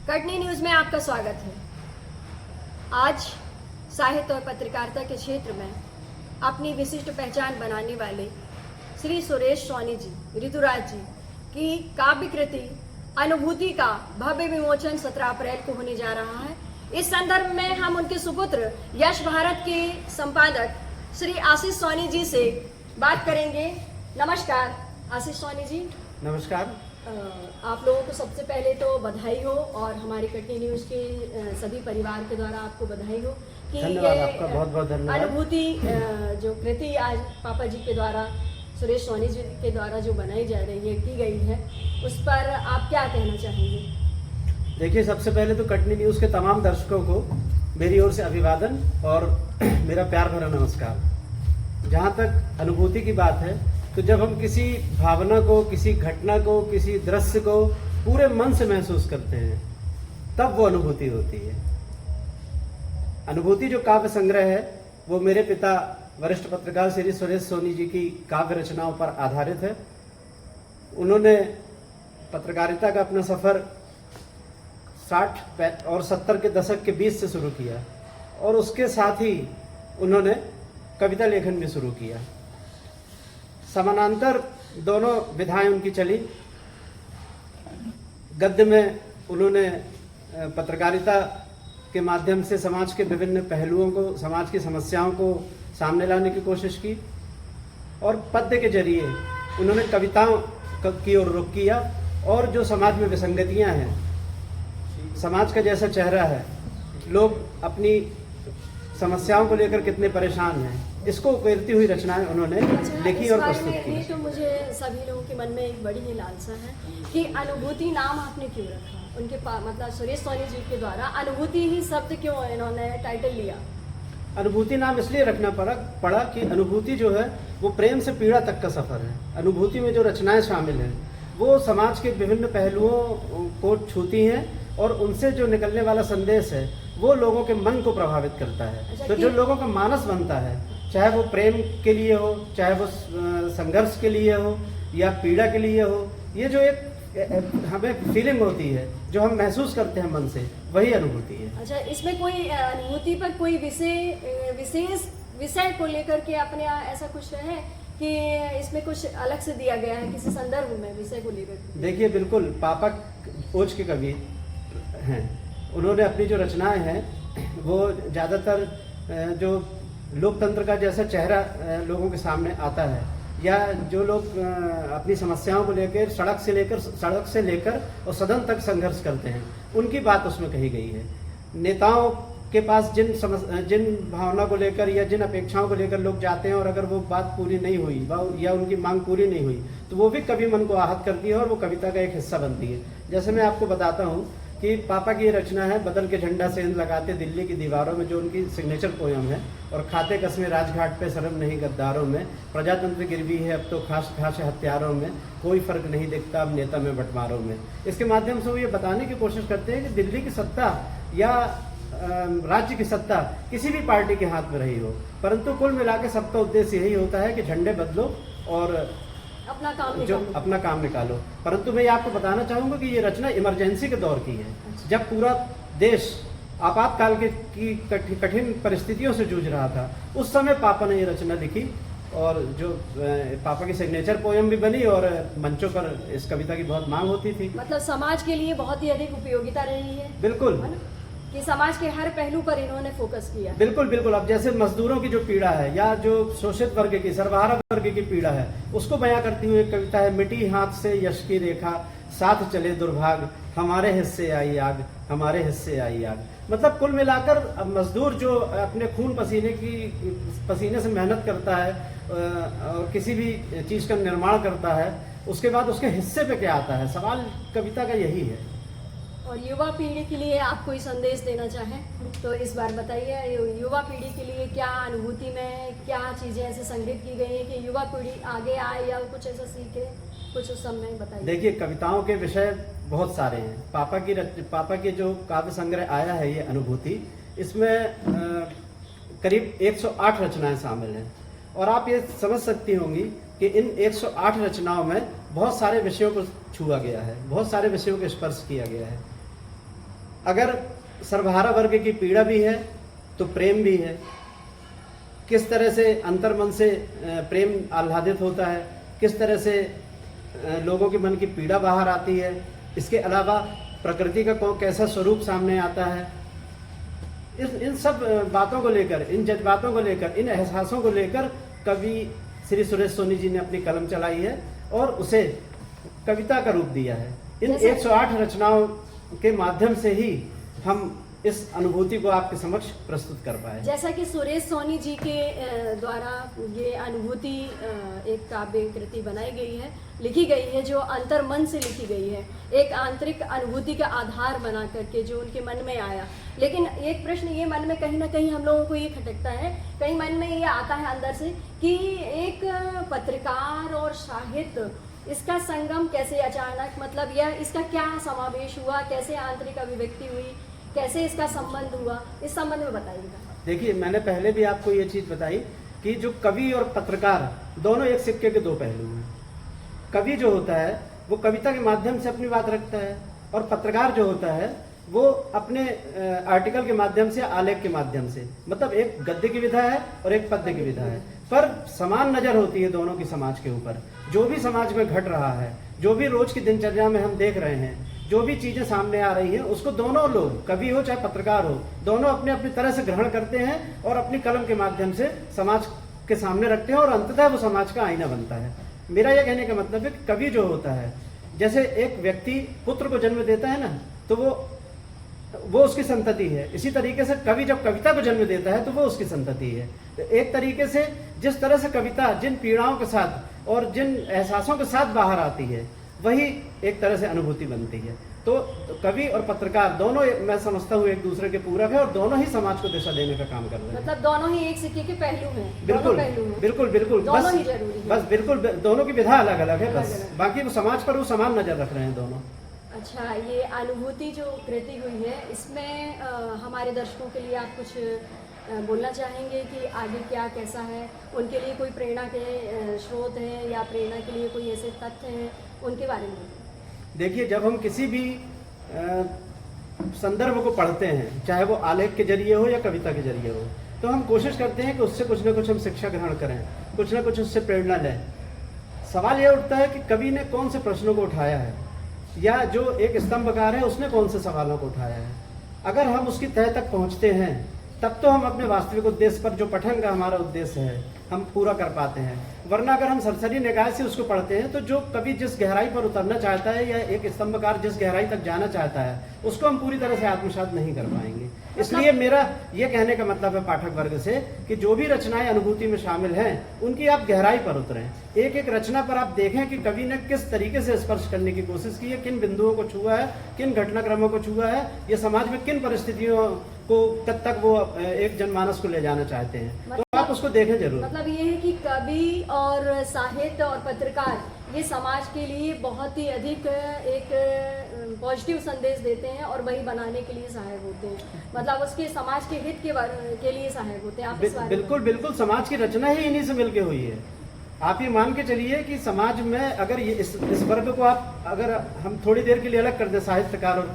Katni news में आपका स्वागत है। आज साहित्य और पत्रकारिता के क्षेत्र में अपनी विशिष्ट पहचान बनाने वाले श्री सुरेश सोनी जी, ऋतुराज जी की काव्य कृति अनुभूति का भव्य विमोचन 17 अप्रैल को होने जा रहा है। इस संदर्भ में हम उनके सुपुत्र यश भारत के संपादक श्री आशीष सोनी जी से बात करेंगे। नमस्कार आशीष सोनी जी। नमस्कार। आप लोगों को सबसे पहले तो बधाई हो और हमारी कटनी न्यूज के सभी परिवार के द्वारा आपको बधाई हो कि धन्यवाद, आपका बहुत बहुत धन्यवाद। अनुभूति जो कृति आज पापा जी के द्वारा, सुरेश सोनी जी के द्वारा जो बनाई जा रही है, की गई है, उस पर आप क्या कहना चाहेंगे? देखिए, सबसे पहले तो कटनी न्यूज के तमाम दर्शकों को मेरी ओर से अभिवादन और मेरा प्यार भरा नमस्कार। जहाँ तक अनुभूति की बात है, तो जब हम किसी भावना को, किसी घटना को, किसी दृश्य को पूरे मन से महसूस करते हैं, तब वो अनुभूति होती है। अनुभूति जो काव्य संग्रह है, वो मेरे पिता वरिष्ठ पत्रकार श्री सुरेश सोनी जी की काव्य रचनाओं पर आधारित है। उन्होंने पत्रकारिता का अपना सफर 60 और 70 के दशक के बीच से शुरू किया और उसके साथ ही उन्होंने कविता लेखन भी शुरू किया। समानांतर दोनों विधाएं उनकी चली। गद्य में उन्होंने पत्रकारिता के माध्यम से समाज के विभिन्न पहलुओं को, समाज की समस्याओं को सामने लाने की कोशिश की और पद्य के जरिए उन्होंने कविताओं की ओर रुख किया और जो समाज में विसंगतियां हैं, समाज का जैसा चेहरा है, लोग अपनी समस्याओं को लेकर कितने परेशान हैं, इसको उकेरती हुई रचनाएं उन्होंने लिखी और प्रस्तुत की। तो मुझे सभी लोगों के मन में एक बड़ी ही लालसा है कि अनुभूति नाम आपने क्यों रखा? उनके मतलब सुरेश सोनी जी के द्वारा अनुभूति ही शब्द क्यों इन्होंने टाइटल लिया? अनुभूति नाम इसलिए रखना पड़ा कि अनुभूति जो है वो प्रेम से पीड़ा तक का सफर है। अनुभूति में जो रचनाएं शामिल हैं वो समाज के विभिन्न पहलुओं को छूती हैं और उनसे जो निकलने वाला संदेश है वो लोगों के मन को प्रभावित करता है। तो जो लोगों का मानस बनता है, चाहे वो प्रेम के लिए हो, चाहे वो संघर्ष के लिए हो या पीड़ा के लिए हो, ये जो एक हमें फीलिंग होती है, जो हम महसूस करते हैं मन से, वही अनुभूति है। अच्छा, इसमें कोई अनुभूति पर कोई विशेष विषय को लेकर के अपने ऐसा कुछ है कि इसमें कुछ अलग से दिया गया है किसी संदर्भ में विषय को लेकर? देखिए, बिल्कुल पापा ओज के कवि हैं। उन्होंने अपनी जो रचनाएं हैं वो ज़्यादातर जो लोकतंत्र का जैसा चेहरा लोगों के सामने आता है, या जो लोग अपनी समस्याओं को लेकर सड़क से लेकर और सदन तक संघर्ष करते हैं, उनकी बात उसमें कही गई है। नेताओं के पास जिन भावना को लेकर या जिन अपेक्षाओं को लेकर लोग जाते हैं और अगर वो बात पूरी नहीं हुई या उनकी मांग पूरी नहीं हुई, तो वो भी कभी मन को आहत करती है और वो कविता का एक हिस्सा बनती है। जैसे मैं आपको बताता हूँ कि पापा की ये रचना है, बदल के झंडा सेंध लगाते दिल्ली की दीवारों में, जो उनकी सिग्नेचर पोयम है, और खाते कसमें राजघाट पे शर्म नहीं गद्दारों में, प्रजातंत्र गिरवी है अब तो खास खास हथियारों में, कोई फर्क नहीं दिखता अब नेता में बंटवारों में। इसके माध्यम से वो ये बताने की कोशिश करते हैं कि दिल्ली की सत्ता या राज्य की सत्ता किसी भी पार्टी के हाथ में रही हो, परंतु कुल मिला के सबका उद्देश्य यही होता है कि झंडे बदलो और अपना काम निकालो। परंतु मैं ये आपको बताना चाहूंगा कि ये रचना इमरजेंसी के दौर की है, जब पूरा देश आपातकाल की कठिन परिस्थितियों से जूझ रहा था। उस समय पापा ने ये रचना लिखी और जो पापा की सिग्नेचर पोयम भी बनी और मंचों पर इस कविता की बहुत मांग होती थी। मतलब समाज के लिए बहुत ही अधिक उपयोगिता रही है। बिल्कुल, कि समाज के हर पहलू पर इन्होंने फोकस किया। बिल्कुल बिल्कुल। अब जैसे मजदूरों की जो पीड़ा है या जो शोषित वर्ग की, सर्वहारा वर्ग की पीड़ा है, उसको बयां करती हुई कविता है। मिटी हाथ से यश की रेखा, साथ चले दुर्भाग, हमारे हिस्से आई आग, हमारे हिस्से आई आग। मतलब कुल मिलाकर मजदूर जो अपने खून पसीने से मेहनत करता है और किसी भी चीज का निर्माण करता है, उसके बाद उसके हिस्से पे क्या आता है, सवाल कविता का यही है। और युवा पीढ़ी के लिए आप कोई संदेश देना चाहें तो इस बार बताइए, युवा पीढ़ी के लिए क्या अनुभूति में क्या चीज़ें ऐसे संग्रहित की गई हैं कि युवा पीढ़ी आगे आए या कुछ ऐसा सीखे, कुछ उस समय बताइए। देखिए, कविताओं के विषय बहुत सारे हैं। पापा की जो काव्य संग्रह आया है, ये अनुभूति, इसमें करीब 108 रचनाएं शामिल हैं और आप ये समझ सकती होंगी कि इन 108 रचनाओं में बहुत सारे विषयों को छुआ गया है, बहुत सारे विषयों को स्पर्श किया गया है। अगर सर्वहारा वर्ग की पीड़ा भी है तो प्रेम भी है। किस तरह से अंतर्मन से प्रेम आह्लादित होता है, किस तरह से लोगों के मन की पीड़ा बाहर आती है। इसके अलावा प्रकृति का कैसा स्वरूप सामने आता है। इन सब बातों को लेकर, इन जज्बातों को लेकर, इन एहसासों को लेकर कवि श्री सुरेश सोनी जी ने अपनी कलम चलाई है और उसे कविता का रूप दिया है। इन 108 रचनाओं के माध्यम से ही हम इस अनुभूति को आपके समक्ष प्रस्तुत कर पाए। जैसा कि सुरेश सोनी जी के द्वारा ये अनुभूति एक काव्य कृति बनाई गई है, लिखी गई है, जो अंतर्मन से लिखी गई है, एक आंतरिक अनुभूति का आधार बना करके जो उनके मन में आया। लेकिन एक प्रश्न ये मन में कहीं ना कहीं हम लोगों को ये खटकता है, कहीं मन में ये आता है अंदर से कि एक पत्रकार और साहित्य, इसका संगम कैसे अचानक, मतलब यह इसका क्या समावेश हुआ, कैसे आंतरिक अभिव्यक्ति हुई, कैसे इसका संबंध हुआ, इस संबंध में बताइएगा। देखिए, मैंने पहले भी आपको ये चीज़ बताई कि जो कवि और पत्रकार दोनों एक सिक्के के दो पहलू हैं। कवि जो होता है वो कविता के माध्यम से अपनी बात रखता है और पत्रकार जो होता है वो अपने आर्टिकल के माध्यम से, आलेख के माध्यम से, मतलब एक गद्य की विधा है और एक पद्य की विधा है, पर समान नज़र होती है दोनों की समाज के ऊपर। जो भी समाज में घट रहा है, जो भी रोज की दिनचर्या में हम देख रहे हैं, जो भी चीजें सामने आ रही हैं, उसको दोनों लोग, कवि हो चाहे पत्रकार हो, दोनों अपने अपनी तरह से ग्रहण करते हैं और अपनी कलम के माध्यम से समाज के सामने रखते हैं और अंततः वो समाज का आईना बनता है। मेरा यह कहने का मतलब है कि कवि जो होता है, जैसे एक व्यक्ति पुत्र को जन्म देता है ना, तो वो उसकी संतति है। इसी तरीके से कवि जब कविता को जन्म देता है तो वो उसकी संतति है। तो एक तरीके से जिस तरह से कविता जिन पीड़ाओं के साथ और जिन एहसासों के साथ बाहर आती है, वही एक तरह से अनुभूति बनती है। तो कवि और पत्रकार दोनों, मैं समझता हूँ, एक दूसरे के पूरक है और दोनों ही समाज को दिशा देने का काम कर रहे हैं। मतलब दोनों ही एक सिक्के के पहलू हैं। बिल्कुल बिल्कुल बिल्कुल, दोनों ही जरूरी है। बस बिल्कुल, दोनों की विधा अलग अलग है, बस बाकी वो समाज पर वो समान नजर रख रहे हैं दोनों। अच्छा, ये अनुभूति जो कृति हुई है, इसमें हमारे दर्शकों के लिए आप कुछ बोलना चाहेंगे कि आगे क्या कैसा है, उनके लिए कोई प्रेरणा के स्रोत हैं या प्रेरणा के लिए कोई ऐसे तथ्य हैं, उनके बारे में? देखिए, जब हम किसी भी संदर्भ को पढ़ते हैं, चाहे वो आलेख के जरिए हो या कविता के जरिए हो, तो हम कोशिश करते हैं कि उससे कुछ ना कुछ हम शिक्षा ग्रहण करें, कुछ ना कुछ उससे प्रेरणा लें। सवाल यह उठता है कि कवि ने कौन से प्रश्नों को उठाया है, या जो एक स्तंभकार है उसने कौन से सवालों को उठाया है। अगर हम उसकी तह तक पहुंचते हैं, तब तो हम अपने वास्तविक उद्देश्य पर, जो पठन का हमारा उद्देश्य है, हम पूरा कर पाते हैं। वरना अगर हम सरसरी निगाह से उसको पढ़ते हैं, तो जो कवि जिस गहराई पर उतरना चाहता है या एक स्तंभकार जिस गहराई तक जाना चाहता है, उसको हम पूरी तरह से आत्मसात नहीं कर पाएंगे। इसलिए मेरा यह कहने का मतलब है पाठक वर्ग से कि जो भी रचनाएं अनुभूति में शामिल हैं, उनकी आप गहराई पर उतरें। एक एक रचना पर आप देखें कि कवि ने किस तरीके से स्पर्श करने की कोशिश की है, किन बिंदुओं को छुआ है, किन घटनाक्रमों को छुआ है, ये समाज में किन परिस्थितियों को कब तक वो एक जनमानस को ले जाना चाहते हैं। तो आप उसको देखें जरूर। मतलब ये है कि कवि और साहित्य और पत्रकार ये समाज के लिए बहुत ही अधिक एक पॉजिटिव संदेश देते हैं और वही बनाने के लिए सहायक होते हैं, मतलब उसके समाज के हित के लिए सहायक होते हैं। आप इस बारे में? बिल्कुल बिल्कुल, समाज की रचना ही इन्हीं से मिलके हुई है। आप ये मान के चलिए कि समाज में अगर ये इस वर्ग को आप, अगर हम थोड़ी देर के लिए अलग कर दें, साहित्यकार और